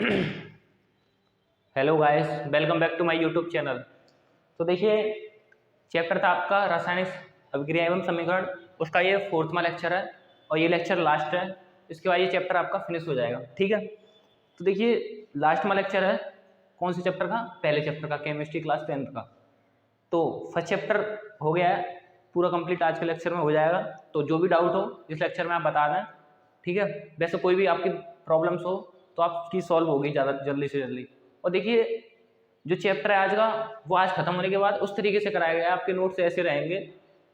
Hello guys, welcome back to my YouTube channel. तो देखिए, chapter था आपका रासायनिक अभिक्रिया एवं समीकरण। उसका ये 4वां लेक्चर है और ये लेक्चर लास्ट है। इसके बाद ये चैप्टर आपका फिनिश हो जाएगा, ठीक है। तो देखिए, लास्ट में लेक्चर है कौन से चैप्टर का? पहले चैप्टर का, केमिस्ट्री क्लास 10th का। तो फर्स्ट चैप्टर हो गया है पूरा कंप्लीट, आज के लेक्चर में हो जाएगा। तो जो भी डाउट हो इस लेक्चर में आप बता दें, ठीक है। वैसे कोई भी आपकी प्रॉब्लम्स हो तो आपकी सॉल्व होगी ज़्यादा जल्दी से जल्दी। और देखिए, जो चैप्टर है आज का, वो आज खत्म होने के बाद उस तरीके से कराया गया है, आपके नोट्स ऐसे रहेंगे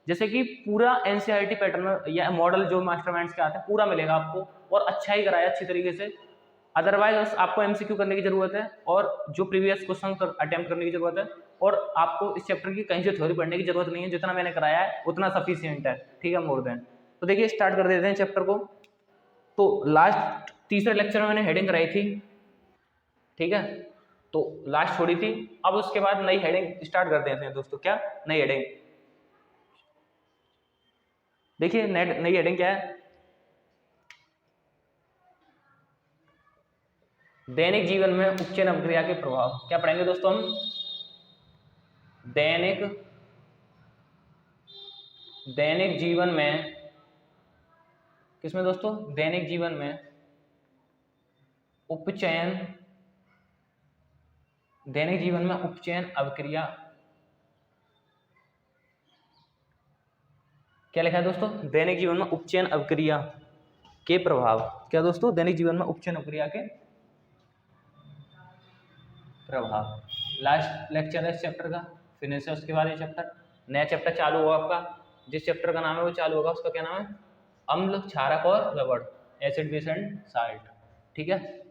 जैसे कि पूरा एनसीईआरटी पैटर्न में या मॉडल जो मास्टरमाइंड्स के आते हैं पूरा मिलेगा आपको, और अच्छा ही कराया अच्छी तरीके से। अदरवाइज आपको एमसीक्यू करने की जरूरत है और जो प्रीवियस क्वेश्चन अटेम्प्ट करने की जरूरत है, और आपको इस चैप्टर की कहीं से थ्योरी पढ़ने की जरूरत नहीं है। जितना मैंने कराया है उतना सफिशिएंट है, ठीक है, मोर देन। तो देखिए, स्टार्ट कर देते हैं चैप्टर को। तो लास्ट तीसरे लेक्चर में मैंने हेडिंग कराई थी, ठीक है। तो लास्ट छोड़ी थी, अब उसके बाद नई हेडिंग स्टार्ट कर देते हैं दोस्तों। क्या नई हेडिंग? देखिए, नई हेडिंग क्या है? दैनिक जीवन में उपचयन अभिक्रिया के प्रभाव। क्या पढ़ेंगे दोस्तों हम? दैनिक जीवन में, किसमें दोस्तों? दैनिक जीवन में उपचयन, दैनिक जीवन में उपचयन अभिक्रिया। क्या लिखा है दोस्तों? दैनिक जीवन में उपचयन अभिक्रिया के प्रभाव। क्या दोस्तों? दैनिक जीवन में उपचयन अभिक्रिया के प्रभाव। लास्ट लेक्चर है इस चैप्टर का, फिनिश है। उसके बाद ये चैप्टर, नया चैप्टर चालू होगा आपका। जिस चैप्टर का नाम है वो चालू होगा, उसका क्या नाम है? अम्ल, क्षारक और रबड़, एसिड बेस एंड साल्ट, ठीक है।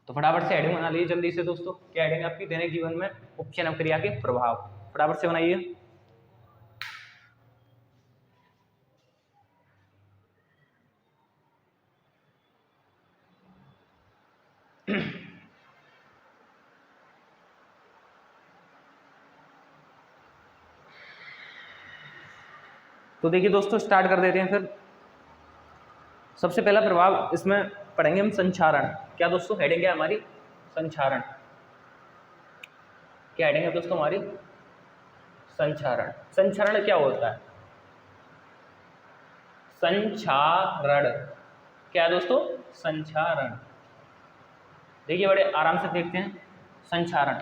तो फटाफट से हेडिंग बना लीजिए जल्दी से दोस्तों। क्या हेडिंग है आपकी? दैनिक जीवन में उपचयन अभिक्रिया के प्रभाव। फटाफट से बनाइए। तो देखिए दोस्तों, स्टार्ट कर देते हैं फिर। सबसे पहला प्रभाव इसमें पढ़ेंगे हम संक्षारण। क्या दोस्तों हेडिंग है हमारी? संक्षारण। क्या हेडिंग है दोस्तों हमारी? संक्षारण। संक्षारण क्या होता है? संक्षारण क्या है दोस्तों? संक्षारण। देखिए, बड़े आराम से देखते हैं। संक्षारण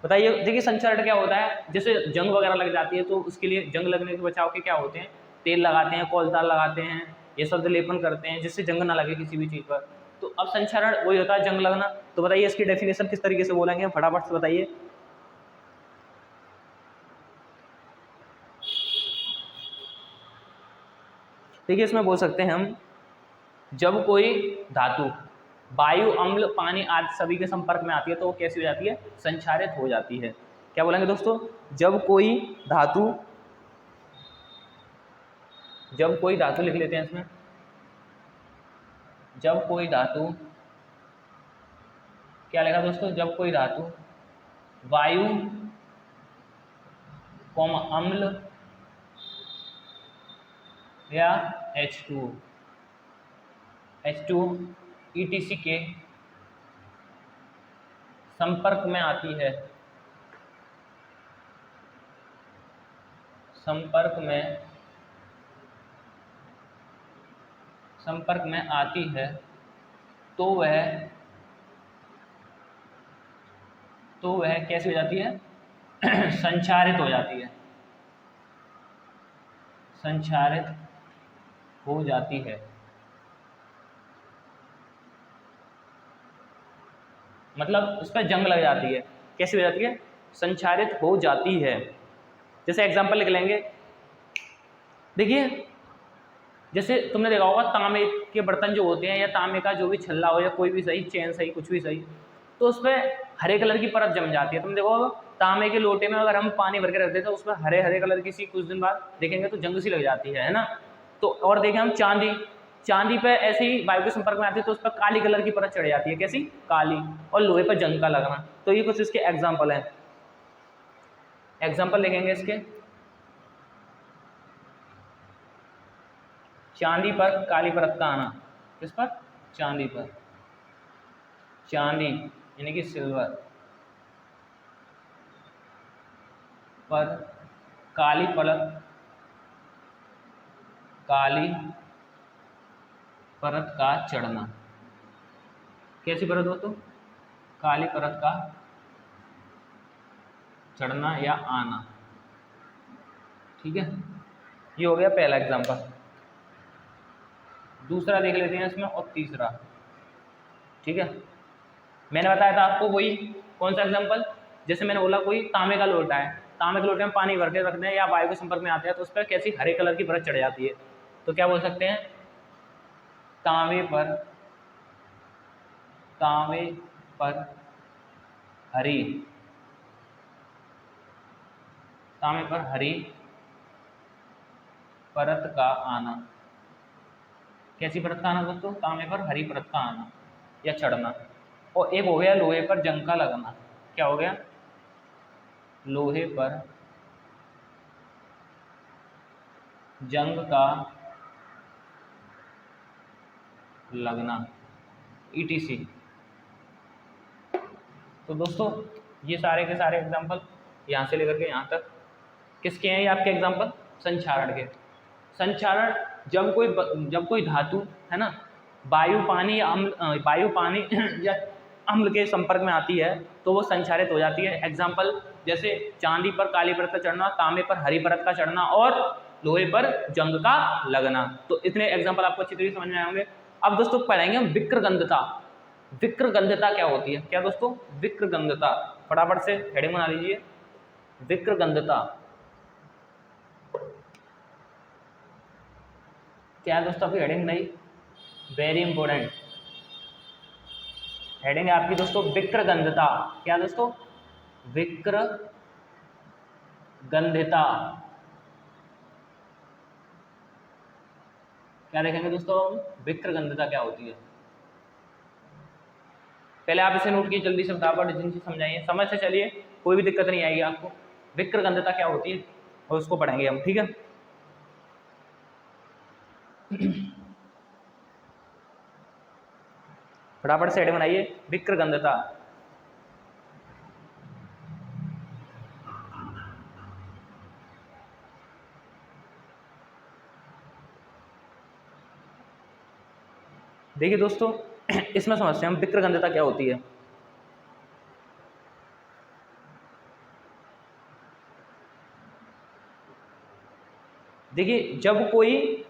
बताइए। देखिए, संक्षारण क्या होता है? जैसे जंग वगैरह लग जाती है तो उसके लिए, जंग लगने के बचाव के क्या होते हैं? तेल लगाते हैं, कोलताल लगाते हैं, ये सब लेपन करते हैं जिससे जंग ना लगे किसी भी चीज़ पर। तो अब संक्षारण वही होता है, जंग लगना। तो बताइए, इसकी डेफिनेशन किस तरीके से बोलेंगे? फटाफट से बताइए। देखिए, इसमें बोल सकते हैं हम, जब कोई धातु वायु, अम्ल, पानी आदि सभी के संपर्क में आती है तो वो कैसी हो जाती है? संक्षारित हो जाती है। क्या बोलेंगे दोस्तों? जब कोई धातु लिख लेते हैं इसमें। जब कोई धातु, क्या लिखा दोस्तों? जब कोई धातु वायु, अम्ल या H2 ETC के संपर्क में आती है, संपर्क में आती है तो वह कैसी हो जाती है? संक्षारित हो जाती है। संक्षारित हो जाती है मतलब उस पर जंग लग जाती है। कैसी हो जाती है? संक्षारित हो जाती है। जैसे एग्जांपल लिख लेंगे। देखिए, जैसे तुमने देखा होगा, तांबे के बर्तन जो होते हैं या तांबे का जो भी छल्ला हो या कोई भी सही, चेन सही, कुछ भी सही, तो उस पर हरे कलर की परत जम जाती है। तुम देखो, तांबे के लोटे में अगर हम पानी भर के रख देते हैं, उस पर हरे हरे कलर की सी कुछ दिन बाद देखेंगे तो जंग सी लग जाती है ना। तो और देखें हम चांदी पे ऐसे ही वायु के संपर्क में आती है तो उस पर काली कलर की परत चढ़ जाती है। कैसी? काली। और लोहे पर जंग का लगना। तो ये कुछ इसके एग्जाम्पल हैं। एग्जाम्पल लिखेंगे इसके। चांदी पर काली परत का आना। किस पर? चांदी पर। चांदी यानी कि सिल्वर पर काली परत का चढ़ना। कैसी परत हो तो काली परत का चढ़ना या आना। ठीक है, ये हो गया पहला एग्जांपल। दूसरा देख लेते हैं इसमें और तीसरा। ठीक है, मैंने बताया था आपको वही कौन सा एग्जांपल, जैसे मैंने बोला कोई तांबे का लोटा है, तांबे के लोटे में पानी भर के रखते हैं या वायु के संपर्क में आते हैं तो उस पर कैसी हरे कलर की परत चढ़ जाती है, तो क्या बोल सकते हैं, तांबे पर हरी परत का आना। कैसी परत का आना दोस्तों, तांबे पर हरी परत का आना या चढ़ना। और एक हो गया लोहे पर जंग का लगना। क्या हो गया, लोहे पर जंग का लगना ETC। तो दोस्तों ये सारे के सारे एग्जाम्पल यहाँ से लेकर के यहाँ तक किसके हैं, ये आपके एग्जाम्पल संक्षारण के। संक्षारण जब कोई धातु है ना वायु पानी या अम्ल के संपर्क में आती है तो वो संक्षारित हो जाती है। एग्जाम्पल जैसे चांदी पर काली परत का चढ़ना, तांबे पर हरी परत का चढ़ना और लोहे पर जंग का लगना। तो इतने एग्जाम्पल आपको अच्छी तरीके से समझ में आएंगे। अब दोस्तों पढ़ेंगे हम विक्रगंधता। विक्रगंधता क्या होती है, क्या दोस्तों, विक्रगंधता फटाफट से हेडिंग बना लीजिए। विक्रगंधता क्या है दोस्तों, आपकी हेडिंग नहीं, वेरी इंपॉर्टेंट हेडिंग है आपकी दोस्तों, विक्रगंधता। क्या दोस्तों, विक्रगंधता। क्या देखेंगे दोस्तों, विक्रगंधता क्या होती है। पहले आप इसे नोट कीजिए जल्दी से, फटाफट जिनसे समझाइए, समझ से चलिए, कोई भी दिक्कत नहीं आएगी आपको। विक्रगंधता क्या होती है और उसको पढ़ेंगे हम। ठीक है, फटाफट से हेडिंग बनाइए, विक्रगंधता। देखिए दोस्तों इसमें समझते हैं हम विक्रगंधता क्या होती है। देखिए जब कोई,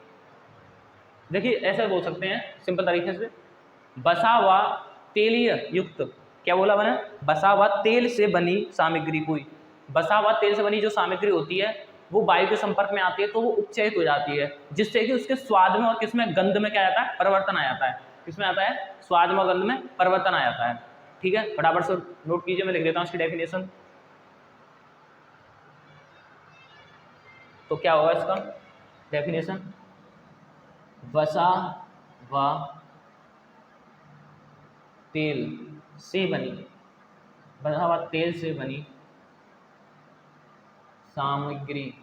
देखिए ऐसा बोल सकते हैं सिंपल तरीके से, बसा हुआ तेलीय युक्त, क्या बोला मैंने, बसा हुआ तेल से बनी सामग्री, कोई बसा हुआ तेल से बनी जो सामग्री होती है वो वायु के संपर्क में आती है तो वो उपचयित हो जाती है, जिससे कि उसके स्वाद में और किसमें, गंध में क्या आता है, परिवर्तन आ जाता है। किसमें आता है, स्वाद में, गंध में परिवर्तन आ जाता है। ठीक है, फटाफट से नोट कीजिए, मैं लिख देता हूँ इसकी डेफिनेशन। तो क्या होगा इसका डेफिनेशन, वसा व तेल से बनी, बसा हुआ तेल से बनी सामग्री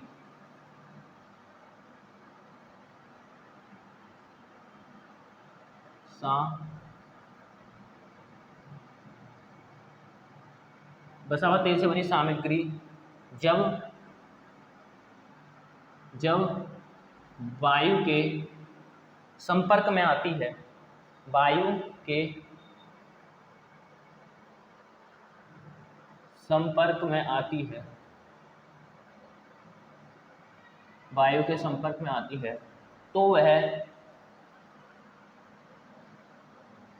बसा हुआ तेल से बनी सामग्री जब वायु के संपर्क में आती है, वायु के संपर्क में आती है, वायु के संपर्क में आती है तो वह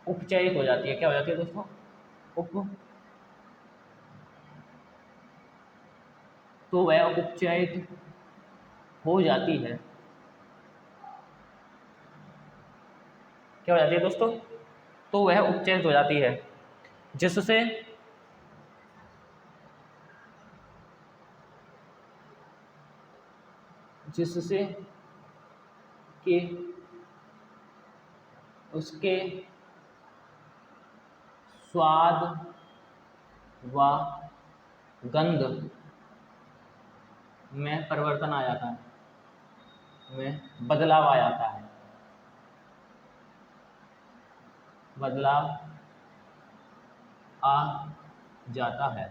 उपचयित हो जाती है। क्या हो जाती है दोस्तों, तो वह उपचयित हो जाती है। क्या हो जाती है दोस्तों, तो वह उपचयित हो जाती है, जिससे कि उसके स्वाद व गंध में परिवर्तन आ जाता है, में बदलाव आ जाता है, बदलाव आ जाता है।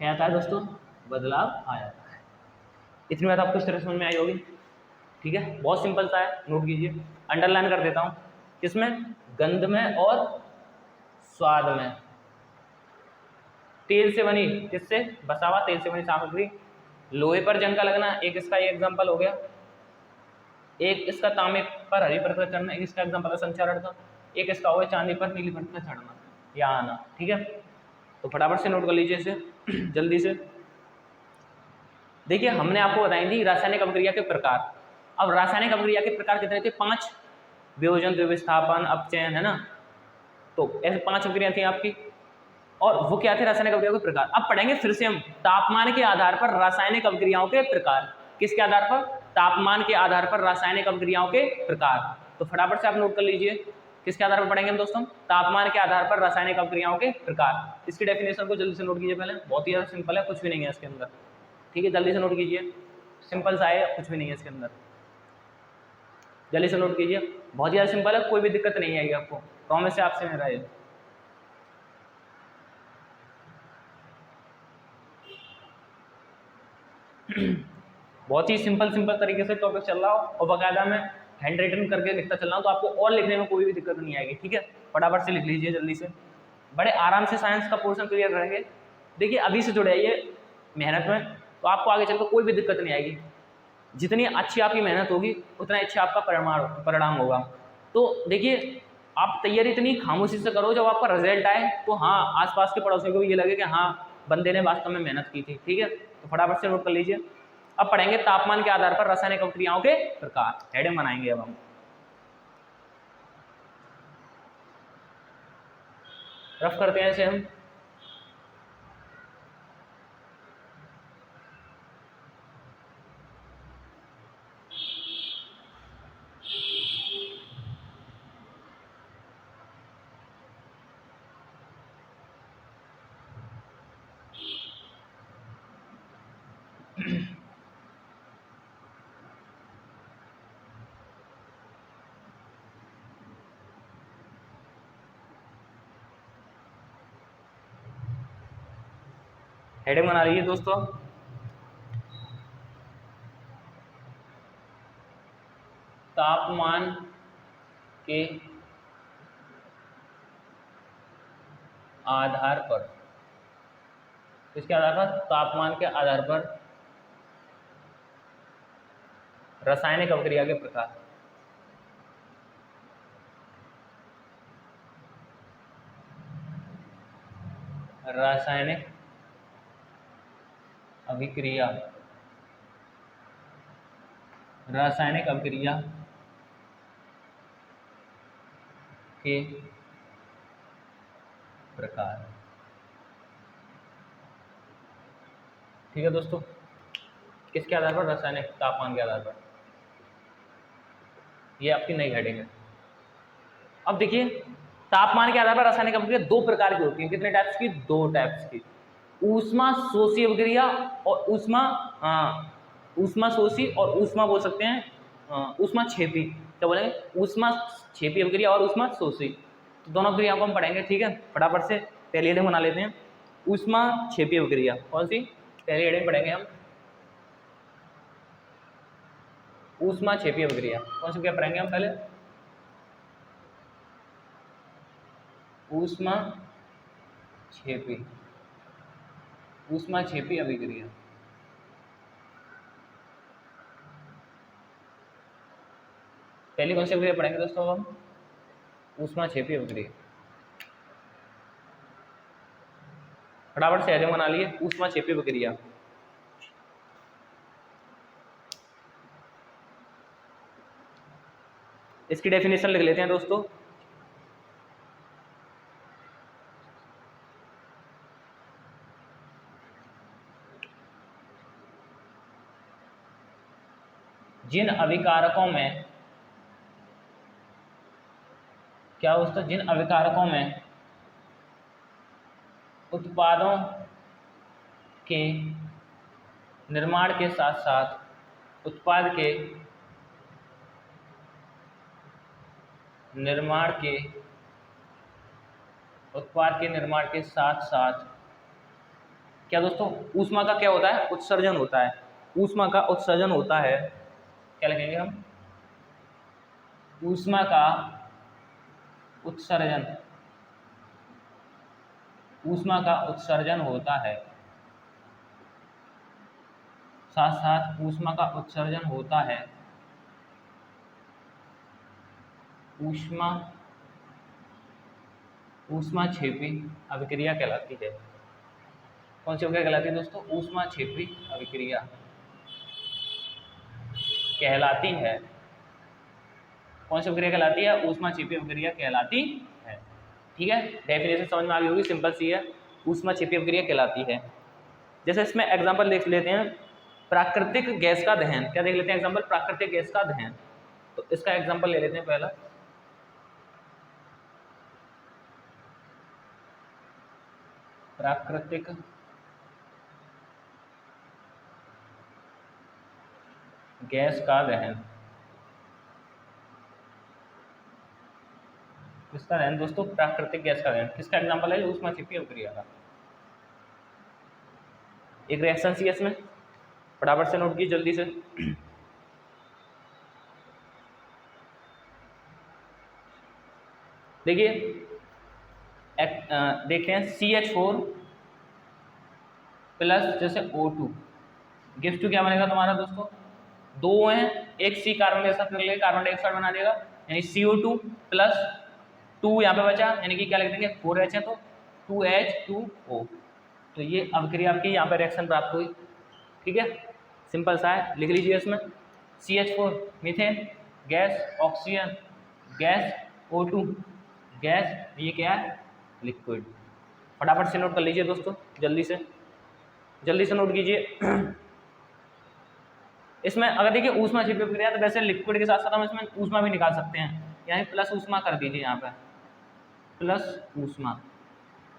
क्या आता है दोस्तों? बदलाव आ जाता है। इतनी बात आपको इस तरह समझ में आई होगी। ठीक है, बहुत सिंपल सा है, नोट कीजिए। अंडरलाइन कर देता हूँ। किसमें? गंध में और स्वाद में। तेल से बनी, किससे? बसा हुआ तेल से बनी सामग्री। लोहे पर जंग का लगना, एक इसका ये एग्जाम्पल हो गया। एक इसका तांबे पर हरी परत का चढ़ना, एक इसका एग्जाम्पल है संचारण का। एक इसका हो गया चांदी पर नीली परत का चढ़ना या आना। ठीक है, तो फटाफट से नोट कर लीजिए इसे जल्दी से। देखिए, हमने आपको बताई थी रासायनिक अभिक्रिया के प्रकार। अब रासायनिक अभिक्रिया के प्रकार कितने थे? 5। वियोजन, द्विविस्थापन, अपचयन, है ना। तो ऐसे 5 अभिक्रिया थी आपकी। और वो क्या थे? रासायनिक अभिक्रियाओं के प्रकार। अब पढ़ेंगे फिर से हम तापमान के आधार पर रासायनिक अभिक्रियाओं के प्रकार। किसके आधार पर? तापमान के आधार पर रासायनिक अभिक्रियाओं के प्रकार। तो फटाफट से आप नोट कर लीजिए, किसके आधार पर पढ़ेंगे हम दोस्तों? तापमान के आधार पर रासायनिक अभिक्रियाओं के प्रकार। इसकी डेफिनेशन को जल्दी से नोट कीजिए पहले, बहुत ही ज़्यादा सिंपल है, कुछ भी नहीं है इसके अंदर। ठीक है, जल्दी से नोट कीजिए, सिंपल सा है, कुछ भी नहीं है इसके अंदर। जल्दी से नोट कीजिए, बहुत ज़्यादा सिंपल है, कोई भी दिक्कत नहीं आएगी आपको, प्रॉमिस है आपसे मेरा ये। बहुत ही सिंपल तरीके से टॉपिक चल रहा हो और बाकायदा मैं हैंड राइटिंग करके लिखता चल रहा हूँ, तो आपको और लिखने में कोई भी दिक्कत नहीं आएगी। ठीक है, फटाफट से लिख लीजिए जल्दी से, बड़े आराम से साइंस का पोर्शन क्लियर करेंगे। देखिए, अभी से जुड़ जाइए मेहनत में, तो आपको आगे चलकर कोई भी दिक्कत नहीं आएगी। जितनी अच्छी आपकी मेहनत होगी उतना अच्छा आपका परिणाम होगा। तो देखिए, आप तैयारी इतनी खामोशी से करो, जब आपका रिजल्ट आए तो हाँ, आसपास के पड़ोसियों को भी ये लगे कि हाँ, बंदे ने वास्तव में मेहनत की थी। ठीक है, तो फटाफट से नोट कर लीजिए। अब पढ़ेंगे तापमान के आधार पर रासायनिक अभिक्रियाओं के प्रकार, हेडिंग बनाएंगे अब हम। रफ करते हैं इसे हम। हेडिंग बना लीजिए दोस्तों। तापमान के आधार पर, किसके आधार पर? तापमान के आधार पर रासायनिक अभिक्रिया के प्रकार। रासायनिक अभिक्रिया, रासायनिक अभिक्रिया के प्रकार। ठीक है दोस्तों, किसके आधार पर? रासायनिक, तापमान के आधार पर। ये आपकी नई हेडिंग है। अब देखिए, तापमान के आधार पर रासायनिक अभिक्रिया 2 प्रकार की होती है। कितने टाइप्स की? 2 टाइप्स की। ऊष्मा शोषी अभिक्रिया और ऊष्मा शोषी और ऊष्मा बोल सकते हैं ऊष्मा क्षेपी। क्या बोलेंगे? ऊष्मा क्षेपी अभिक्रिया और ऊष्मा शोषी। तो दोनों क्रियाओं को हम पढ़ेंगे। ठीक है, फटाफट से पहली हेडिंग बना लेते हैं। ऊष्मा क्षेपी अभिक्रिया कौन सी? पहली हेडिंग पढ़ेंगे हम, ऊष्मा क्षेपी अभिक्रिया। कौन सी क्या पढ़ेंगे हम पहले? ऊष्मा क्षेपी, ऊष्मा क्षेपी अभिक्रिया। पहली कौन सी अभिक्रिया पढ़ेंगे दोस्तों हम? ऊष्मा क्षेपी अभिक्रिया। फटाफट से हेडिंग बना लिए, ऊष्मा क्षेपी अभिक्रिया। इसकी डेफिनेशन लिख लेते हैं दोस्तों। जिन अभिकारकों में, क्या दोस्तों? जिन अभिकारकों में उत्पादों के निर्माण के साथ साथ उत्पाद के निर्माण के उत्पाद के निर्माण के साथ साथ क्या दोस्तों, ऊष्मा का क्या होता है, उत्सर्जन होता है। ऊष्मा का उत्सर्जन होता है, क्या लिखेंगे हम, ऊष्मा का उत्सर्जन, ऊष्मा का उत्सर्जन होता है, साथ साथ ऊष्मा का उत्सर्जन होता है। ऊष्मा ऊष्माक्षेपी अभिक्रिया कहलाती है। कौन सी अभिक्रिया कहलाती है दोस्तों, ऊष्माक्षेपी अभिक्रिया कहलाती है। कौन सी अभिक्रिया कहलाती है, ऊष्माक्षेपी अभिक्रिया कहलाती है। ठीक है, डेफिनेशन समझ में आ गई होगी, सिंपल सी है, ऊष्माक्षेपी अभिक्रिया कहलाती है। जैसे इसमें एग्जांपल देख लेते हैं, प्राकृतिक गैस का दहन, क्या देख लेते हैं एग्जांपल, प्राकृतिक गैस का दहन। तो इसका एग्जांपल ले लेते हैं पहला, प्राकृतिक गैस का दहन। किसका दहन दोस्तों, प्राकृतिक गैस का दहन। किसका एग्जांपल है, ऊष्माक्षेपी अभिक्रिया का। एक रिएक्शन सी है इसमें, फटाफट से नोट कीजिए जल्दी से। देखिए देखते हैं, CH4 प्लस जैसे O2 गिव्स टू क्या बनेगा तुम्हारा दोस्तों, दो हैं, एक C कार्बन के साथ मिलकर कार्बन डाइऑक्साइड बना देगा, यानी CO2 प्लस 2 यहाँ पे बचा, यानी कि क्या लिख देंगे 4H है तो 2H2O। तो ये अभिक्रिया आपकी यहाँ पे रिएक्शन प्राप्त हुई। ठीक है, सिंपल सा है, लिख लीजिए इसमें, CH4 methane gas, oxygen gas, O2 gas, ये क्या है, लिक्विड। फटाफट से नोट कर लीजिए दोस्तों, जल्दी से नोट कीजिए। इसमें अगर देखिए ऊष्माक्षेपी अभिक्रिया, तो वैसे लिक्विड के साथ साथ हम इसमें ऊष्मा भी निकाल सकते हैं, यानी प्लस ऊष्मा कर दीजिए यहाँ पे, प्लस ऊष्मा,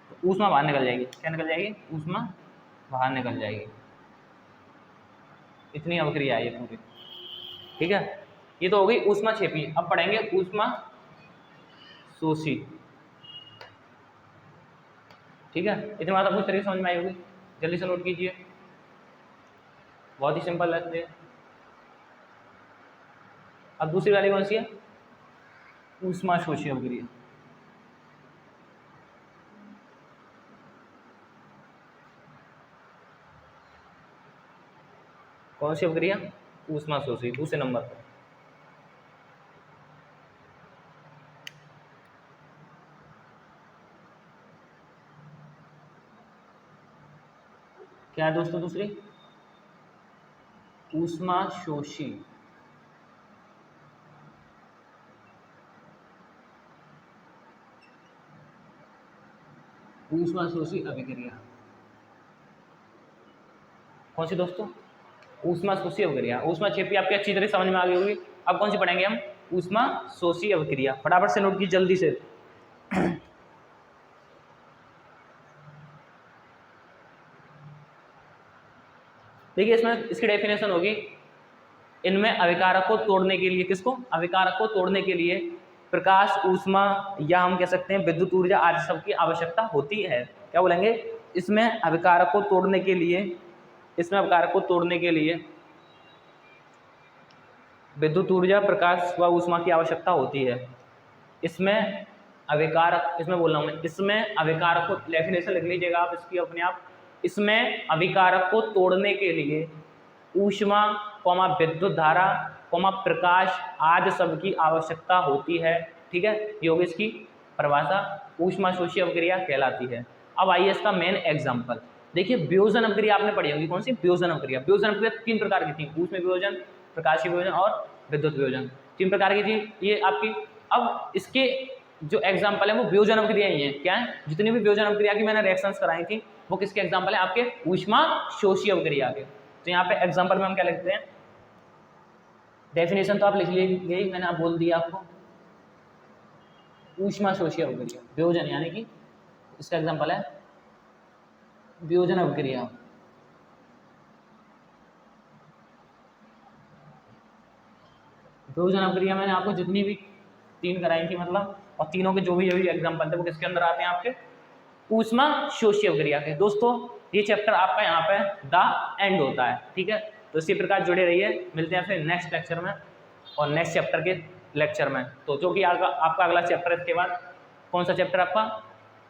तो ऊष्मा बाहर निकल जाएगी। क्या निकल जाएगी, ऊष्मा बाहर निकल जाएगी। इतनी अभिक्रिया है ये पूरी। ठीक है, ये तो हो गई ऊष्माक्षेपी। अब पढ़ेंगे ऊष्मा शोषी। ठीक है, इतनी बात आपको तरीके समझ में आई होगी, जल्दी से नोट कीजिए, बहुत ही सिंपल है। अब दूसरी वाली कौन सी है, ऊष्मा शोषी अभिक्रिया। कौन सी अभिक्रिया, ऊष्मा शोषी, दूसरे नंबर पर। क्या है दोस्तों दूसरी, ऊष्मा शोषी। ऊष्मा शोषी अभिक्रिया कौन सी दोस्तों, ऊष्मा शोषी अभिक्रिया। ऊष्माक्षेपी आपकी अच्छी तरह समझ में आ गई होगी। अब कौन सी पढ़ेंगे हम, ऊष्मा शोषी अभिक्रिया। फटाफट से नोट की जल्दी से। देखिए इसमें इसकी डेफिनेशन होगी, इनमें अभिकारक को तोड़ने के लिए, किसको, अभिकारक को तोड़ने के लिए प्रकाश, ऊष्मा या हम कह सकते हैं विद्युत ऊर्जा आदि सब की आवश्यकता होती है। क्या बोलेंगे, इसमें अभिकारक को तोड़ने के लिए, इसमें अभिकारक को तोड़ने के लिए विद्युत ऊर्जा, प्रकाश व ऊष्मा की आवश्यकता होती है। इसमें अभिकारक, इसमें बोल रहा हूँ मैं, इसमें अभिकारक को, डेफिनेशन लिख लीजिएगा आप इसकी अपने आप। इसमें अभिकारक को तोड़ने के लिए ऊष्मा, विद्युत धारा, प्रकाश आदि सब की आवश्यकता होती है। ठीक है, ये होगी इसकी परिभाषा, ऊष्मा शोषी अभिक्रिया कहलाती है। अब आइए इसका मेन एग्जांपल। देखिए वियोजन अभिक्रिया आपने पढ़ी होगी, कौन सी, वियोजन अभिक्रिया। वियोजन अभिक्रिया 3 प्रकार की थी, ऊष्मा वियोजन, प्रकाशीय वियोजन और विद्युत वियोजन, 3 प्रकार की थी ये आपकी। अब इसके जो एग्जाम्पल है वो वियोजन अभिक्रिया ही है। क्या है, जितनी भी वियोजन अभिक्रिया की मैंने रिएक्शंस कराई थी वो किसके एग्जाम्पल है, आपके ऊष्मा शोषी अभिक्रिया के। तो यहाँ पे एग्जाम्पल में हम क्या लिखते हैं, डेफिनेशन तो आप लिख लीजिए, मैंने आप बोल दिया आपको, ऊष्मा शोषी अभिक्रिया, वियोजन यानी कि इसका एग्जाम्पल है वियोजन अभिक्रिया। वियोजन अभिक्रिया मैंने आपको जितनी भी 3 कराई थी, मतलब और तीनों के जो भी एग्जाम्पल थे वो किसके अंदर आते हैं आपके ऊष्मा शोषी अभिक्रिया के। दोस्तों ये चैप्टर आपका यहाँ पे द एंड होता है, ठीक है। तो इसी प्रकार जुड़े रहिए, मिलते हैं फिर नेक्स्ट लेक्चर में और नेक्स्ट चैप्टर के लेक्चर में। तो जो कि आपका अगला चैप्टर है, इसके बाद कौन सा चैप्टर आपका,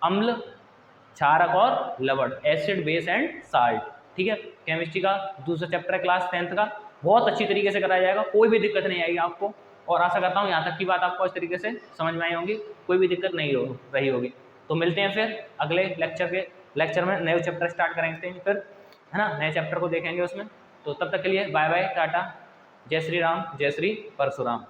अम्ल, क्षारक और लवण, एसिड बेस एंड साल्ट, ठीक है। केमिस्ट्री का दूसरा चैप्टर है क्लास 10th का, बहुत अच्छी तरीके से कराया जाएगा, कोई भी दिक्कत नहीं आएगी आपको। और आशा करता हूँ यहाँ तक की बात आपको इस तरीके से समझ में आई होगी, कोई भी दिक्कत नहीं रही होगी। तो मिलते हैं फिर अगले लेक्चर में, नए चैप्टर स्टार्ट करेंगे फिर, है ना, नए चैप्टर को देखेंगे उसमें। तो तब तक के लिए बाय बाय, टाटा, जय श्री राम, जय श्री परशुराम।